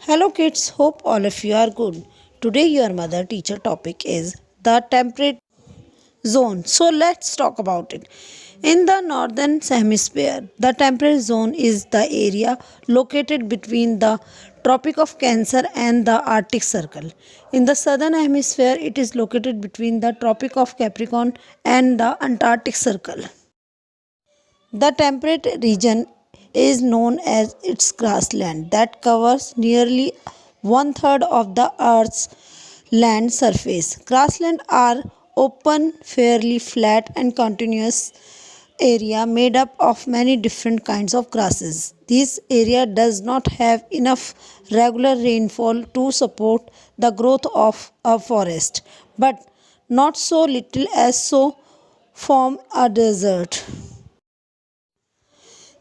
Hello kids, hope all of you are good. Today your mother teacher topic is the temperate zone. So let's talk about it. In the northern hemisphere, the temperate zone is the area located between the Tropic of Cancer and the Arctic Circle. In the southern hemisphere, it is located between the Tropic of Capricorn and the Antarctic Circle. The temperate region is known as its grassland that covers nearly one third of the Earth's land surface. Grasslands are open, fairly flat, and continuous area made up of many different kinds of grasses. This area does not have enough regular rainfall to support the growth of a forest, but not so little as so form a desert.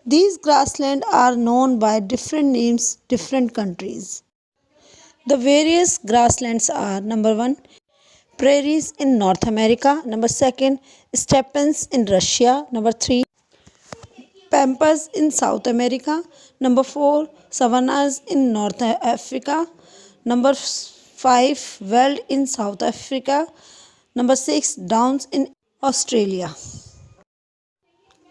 These grasslands are known by different names, different countries. The various grasslands are number 1 prairies in North America, number 2 steppes in Russia, number 3 pampas in South America, number 4 savannas in North Africa, number 5 veld in South Africa, number 6 downs in Australia.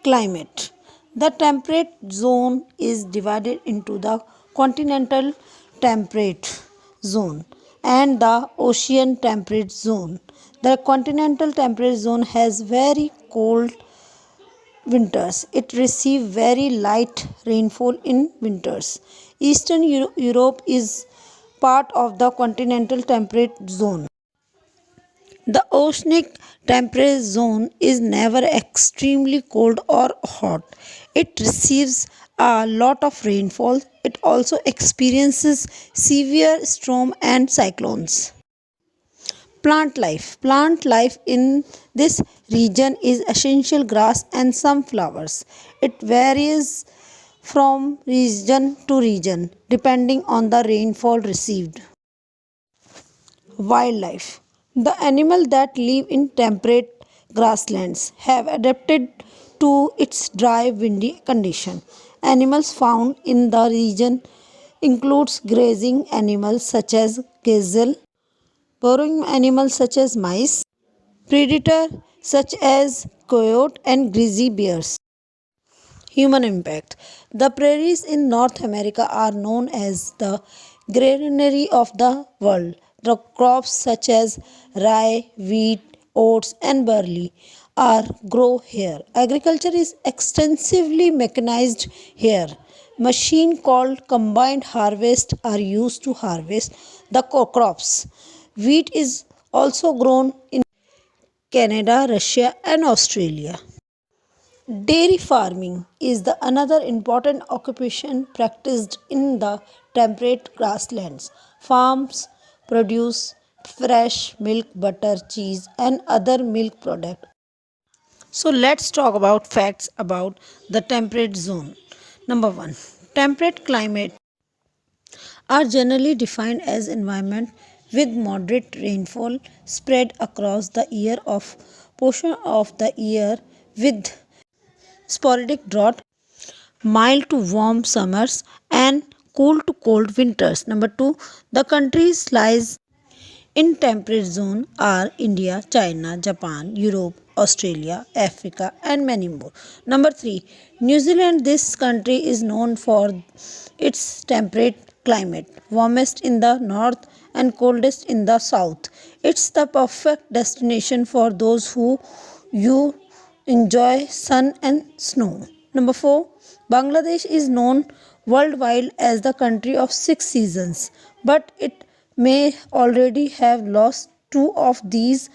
Climate. The temperate zone is divided into the continental temperate zone and the ocean temperate zone. The continental temperate zone has very cold winters. It receives very light rainfall in winters. Eastern Europe is part of the continental temperate zone. The oceanic temperate zone is never extremely cold or hot. It receives a lot of rainfall. It also experiences severe storms and cyclones. Plant life. Plant life in this region is essential grass and some flowers. It varies from region to region depending on the rainfall received. Wildlife. The animals that live in temperate grasslands have adapted to its dry, windy condition. Animals found in the region includes grazing animals such as gazelle, burrowing animals such as mice, predator such as coyote and grizzly bears. Human impact. The prairies in North America are known as the granary of the world. The crops such as rye, wheat, oats, and barley are grown here. Agriculture is extensively mechanized here. Machines called combined harvest are used to harvest the crops. Wheat is also grown in Canada, Russia, and Australia. Dairy farming is the another important occupation practiced in the temperate grasslands. Farms produce fresh milk, butter, cheese, and other milk products. So let's talk about facts about the temperate zone. Number 1. Temperate climate are generally defined as environment with moderate rainfall spread across the year of portion of the year with sporadic drought, mild to warm summers, and cool to cold winters. Number 2, the countries lies in temperate zone are India, China, Japan, Europe, Australia, Africa, and many more. Number 3, New Zealand. This country is known for its temperate climate, warmest in the north and coldest in the south. It's the perfect destination for those who you enjoy sun and snow. Number 4, Bangladesh is known worldwide as the country of six seasons, but it may already have lost two of these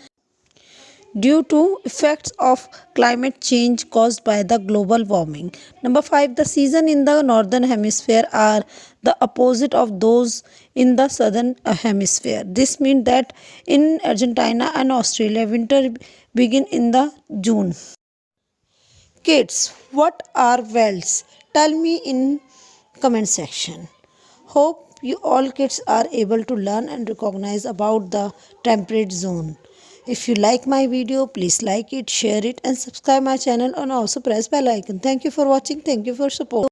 due to effects of climate change caused by the global warming. Number 5, the season in the northern hemisphere are the opposite of those in the southern hemisphere. This means that in Argentina and Australia winter begin in the June. Kids, what are wells? Tell me in comment section. Hope you all kids are able to learn and recognize about the temperate zone. If you like my video, please like it, share it and subscribe my channel and also press bell icon. Thank you for watching. Thank you for support.